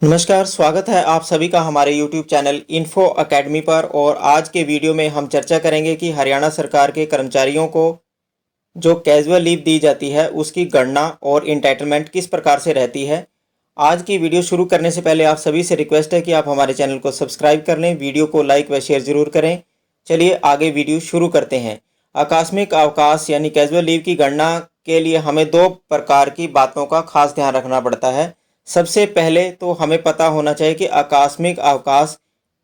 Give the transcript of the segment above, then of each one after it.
नमस्कार, स्वागत है आप सभी का हमारे YouTube चैनल इन्फो अकेडमी पर। और आज के वीडियो में हम चर्चा करेंगे कि हरियाणा सरकार के कर्मचारियों को जो कैजुअल लीव दी जाती है उसकी गणना और इंटाइटलमेंट किस प्रकार से रहती है। आज की वीडियो शुरू करने से पहले आप सभी से रिक्वेस्ट है कि आप हमारे चैनल को सब्सक्राइब कर लें, वीडियो को लाइक व शेयर जरूर करें। चलिए आगे वीडियो शुरू करते हैं। आकस्मिक अवकाश यानी कैजुअल लीव की गणना के लिए हमें दो प्रकार की बातों का खास ध्यान रखना पड़ता है। सबसे पहले तो हमें पता होना चाहिए कि आकस्मिक अवकाश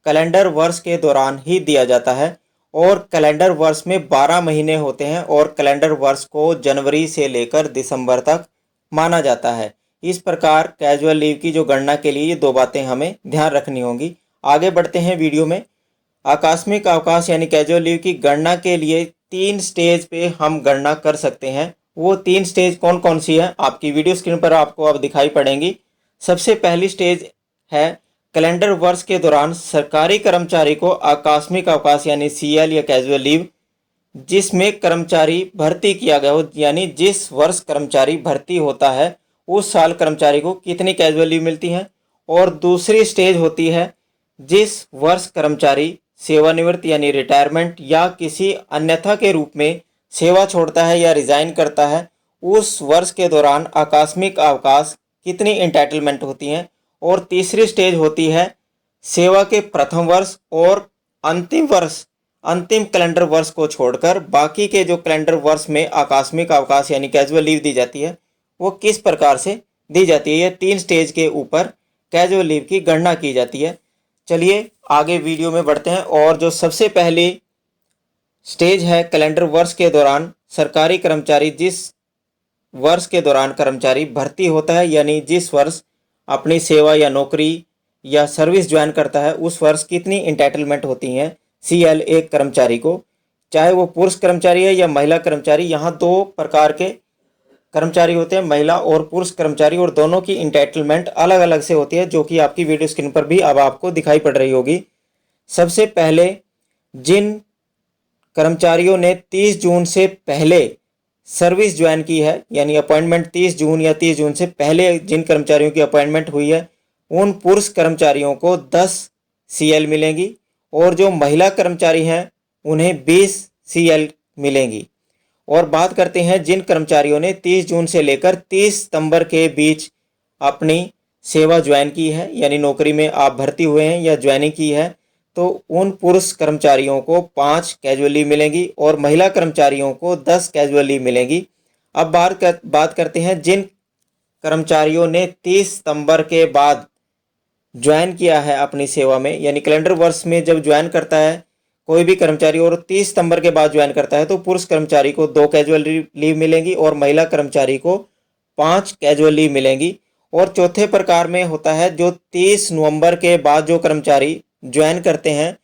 कैलेंडर वर्ष के दौरान ही दिया जाता है और कैलेंडर वर्ष में 12 महीने होते हैं और कैलेंडर वर्ष को जनवरी से लेकर दिसंबर तक माना जाता है। इस प्रकार कैजुअल लीव की जो गणना के लिए ये दो बातें हमें ध्यान रखनी होंगी। आगे बढ़ते हैं वीडियो में। आकस्मिक अवकाश यानी कैजुअल लीव की गणना के लिए 3 स्टेज पे हम गणना कर सकते हैं। वो 3 स्टेज कौन कौन सी है आपकी वीडियो स्क्रीन पर आपको अब दिखाई पड़ेंगी। सबसे पहली स्टेज है कैलेंडर वर्ष के दौरान सरकारी कर्मचारी को आकस्मिक अवकाश यानी सीएल या कैजुअल लीव जिसमें कर्मचारी भर्ती किया गया हो, यानी जिस वर्ष कर्मचारी भर्ती होता है उस साल कर्मचारी को कितनी कैजुअल लीव मिलती है। और दूसरी स्टेज होती है जिस वर्ष कर्मचारी सेवानिवृत्त यानी रिटायरमेंट या किसी अन्यथा के रूप में सेवा छोड़ता है या रिजाइन करता है, उस वर्ष के दौरान आकस्मिक अवकाश कितनी इंटाइटलमेंट होती हैं। और तीसरी स्टेज होती है सेवा के प्रथम वर्ष और अंतिम वर्ष, अंतिम कैलेंडर वर्ष को छोड़कर बाकी के जो कैलेंडर वर्ष में आकस्मिक अवकाश यानी कैजुअल लीव दी जाती है वो किस प्रकार से दी जाती है। ये 3 स्टेज के ऊपर कैजुअल लीव की गणना की जाती है। चलिए आगे वीडियो में बढ़ते हैं। और जो सबसे पहली स्टेज है कैलेंडर वर्ष के दौरान सरकारी कर्मचारी जिस वर्ष के दौरान कर्मचारी भर्ती होता है, यानी जिस वर्ष अपनी सेवा या नौकरी या सर्विस ज्वाइन करता है उस वर्ष कितनी इंटाइटलमेंट होती हैं सीएल एक कर्मचारी को, चाहे वो पुरुष कर्मचारी है या महिला कर्मचारी। यहाँ 2 प्रकार के कर्मचारी होते हैं, महिला और पुरुष कर्मचारी, और दोनों की इंटाइटलमेंट अलग अलग से होती है जो कि आपकी वीडियो स्क्रीन पर भी अब आपको दिखाई पड़ रही होगी। सबसे पहले जिन कर्मचारियों ने 30 जून से पहले सर्विस ज्वाइन की है, यानी अपॉइंटमेंट 30 जून या 30 जून से पहले जिन कर्मचारियों की अपॉइंटमेंट हुई है उन पुरुष कर्मचारियों को 10 सीएल मिलेंगी और जो महिला कर्मचारी हैं उन्हें 20 सीएल मिलेंगी। और बात करते हैं जिन कर्मचारियों ने 30 जून से लेकर 30 सितंबर के बीच अपनी सेवा ज्वाइन की है, यानी नौकरी में आप भर्ती हुए हैं या ज्वाइनिंग की है, तो उन पुरुष कर्मचारियों को 5 कैजुअल लीव मिलेंगी और महिला कर्मचारियों को 10 कैजुअल लीव मिलेंगी। अब बात करते हैं जिन कर्मचारियों ने 30 सितंबर के बाद ज्वाइन किया है अपनी सेवा में, यानी कैलेंडर वर्ष में जब ज्वाइन करता है कोई भी कर्मचारी और 30 सितंबर के बाद ज्वाइन करता है तो पुरुष कर्मचारी को 2 कैजुअल लीव मिलेंगी और महिला कर्मचारी को 5 कैजुअल लीव मिलेंगी। और चौथे प्रकार में होता है जो 30 नवंबर के बाद जो कर्मचारी ज्वाइन करते हैं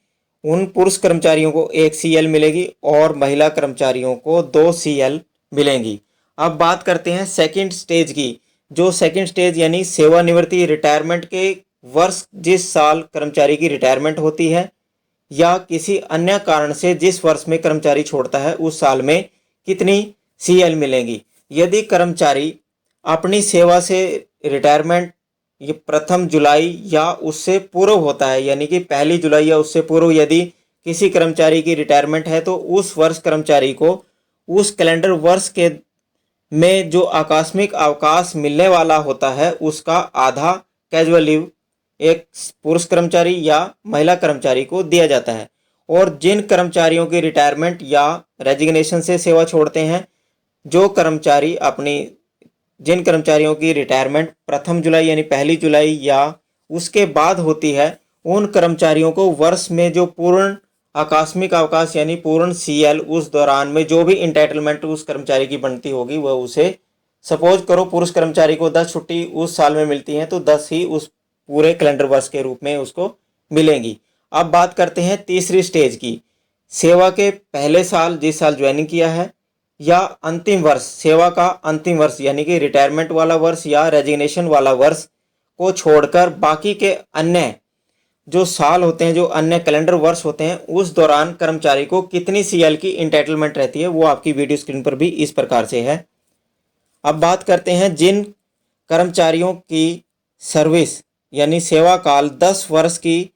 उन पुरुष कर्मचारियों को 1 सीएल मिलेगी और महिला कर्मचारियों को 2 सीएल मिलेंगी। अब बात करते हैं सेकंड स्टेज की। जो सेकंड स्टेज यानी सेवानिवृत्ति रिटायरमेंट के वर्ष जिस साल कर्मचारी की रिटायरमेंट होती है या किसी अन्य कारण से जिस वर्ष में कर्मचारी छोड़ता है उस साल में कितनी सीएल मिलेंगी। यदि कर्मचारी अपनी सेवा से रिटायरमेंट ये प्रथम जुलाई या उससे पूर्व होता है, यानी कि 1 जुलाई या उससे पूर्व यदि किसी कर्मचारी की रिटायरमेंट है तो उस वर्ष कर्मचारी को उस कैलेंडर वर्ष के में जो आकस्मिक अवकाश मिलने वाला होता है उसका आधा कैजुअल लीव एक पुरुष कर्मचारी या महिला कर्मचारी को दिया जाता है। और जिन कर्मचारियों की रिटायरमेंट या रेजिग्नेशन से सेवा छोड़ते हैं, जो कर्मचारी अपनी जिन कर्मचारियों की रिटायरमेंट प्रथम जुलाई यानी 1 जुलाई या उसके बाद होती है उन कर्मचारियों को वर्ष में जो पूर्ण आकस्मिक अवकाश यानी पूर्ण सीएल उस दौरान में जो भी इंटाइटलमेंट उस कर्मचारी की बनती होगी वह उसे, सपोज करो पुरुष कर्मचारी को 10 छुट्टी उस साल में मिलती हैं तो 10 ही उस पूरे कैलेंडर वर्ष के रूप में उसको मिलेंगी। अब बात करते हैं तीसरी स्टेज की। सेवा के पहले साल जिस साल ज्वाइनिंग किया है या अंतिम वर्ष, सेवा का अंतिम वर्ष यानी कि रिटायरमेंट वाला वर्ष या रेजिग्नेशन वाला वर्ष को छोड़कर बाकी के अन्य जो साल होते हैं, जो अन्य कैलेंडर वर्ष होते हैं, उस दौरान कर्मचारी को कितनी सीएल की इंटाइटलमेंट रहती है वो आपकी वीडियो स्क्रीन पर भी इस प्रकार से है। अब बात करते हैं जिन कर्मचारियों की सर्विस यानी सेवा काल 10 वर्ष की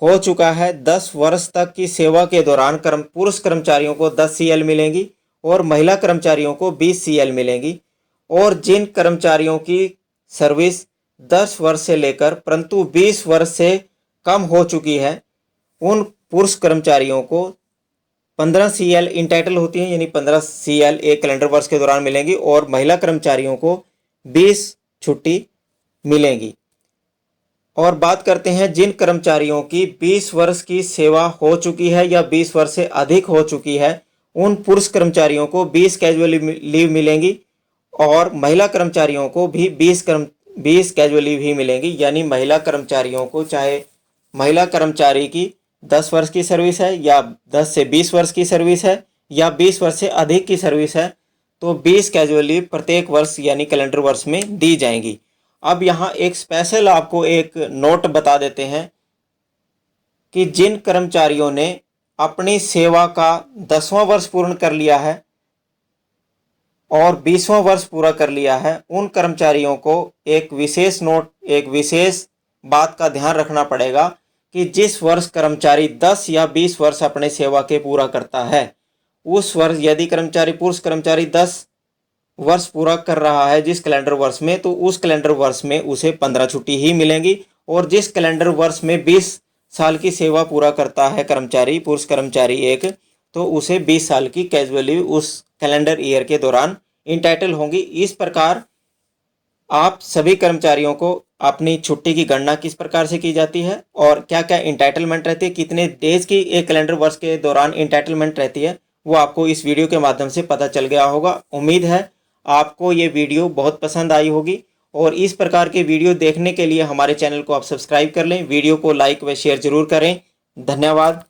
हो चुका है, 10 वर्ष तक की सेवा के दौरान पुरुष कर्मचारियों को 10 CL मिलेंगी और महिला कर्मचारियों को 20 CL मिलेंगी। और जिन कर्मचारियों की सर्विस 10 वर्ष से लेकर परंतु 20 वर्ष से कम हो चुकी है, उन पुरुष कर्मचारियों को 15 CL इंटाइटल होती हैं, यानी 15 CL एक कैलेंडर वर्ष के दौरान मिलेंगी और महिला कर्मचारियों को 20 छुट्टी मिलेंगी। और बात करते हैं जिन कर्मचारियों की 20 वर्ष की सेवा हो चुकी है या 20 वर्ष से अधिक हो चुकी है, उन पुरुष कर्मचारियों को 20 कैजुअल लीव मिलेंगी और महिला कर्मचारियों को भी 20 कैजुअल लीव ही मिलेंगी। यानी महिला कर्मचारियों को, चाहे महिला कर्मचारी की 10 वर्ष की सर्विस है या 10 से 20 वर्ष की सर्विस है या 20 वर्ष से अधिक की सर्विस है, तो 20 कैजुअल लीव प्रत्येक वर्ष यानी कैलेंडर वर्ष में दी जाएंगी। अब यहाँ एक स्पेशल आपको एक नोट बता देते हैं कि जिन कर्मचारियों ने अपनी सेवा का 10वां वर्ष पूर्ण कर लिया है और 20वां वर्ष पूरा कर लिया है, उन कर्मचारियों को एक विशेष बात का ध्यान रखना पड़ेगा कि जिस वर्ष कर्मचारी 10 या 20 वर्ष अपने सेवा के पूरा करता है, उस वर्ष यदि पुरुष कर्मचारी 10 वर्ष पूरा कर रहा है जिस कैलेंडर वर्ष में, तो उस कैलेंडर वर्ष में उसे 15 छुट्टी ही मिलेंगी। और जिस कैलेंडर वर्ष में 20 साल की सेवा पूरा करता है पुरुष कर्मचारी एक, तो उसे 20 साल की कैजुअल लीव उस कैलेंडर ईयर के दौरान इंटाइटल होंगी। इस प्रकार आप सभी कर्मचारियों को अपनी छुट्टी की गणना किस प्रकार से की जाती है और क्या क्या इंटाइटलमेंट रहती है, कितने डेज की एक कैलेंडर वर्ष के दौरान इंटाइटलमेंट रहती है, वो आपको इस वीडियो के माध्यम से पता चल गया होगा। उम्मीद है आपको ये वीडियो बहुत पसंद आई होगी और इस प्रकार के वीडियो देखने के लिए हमारे चैनल को आप सब्सक्राइब कर लें, वीडियो को लाइक व शेयर जरूर करें। धन्यवाद।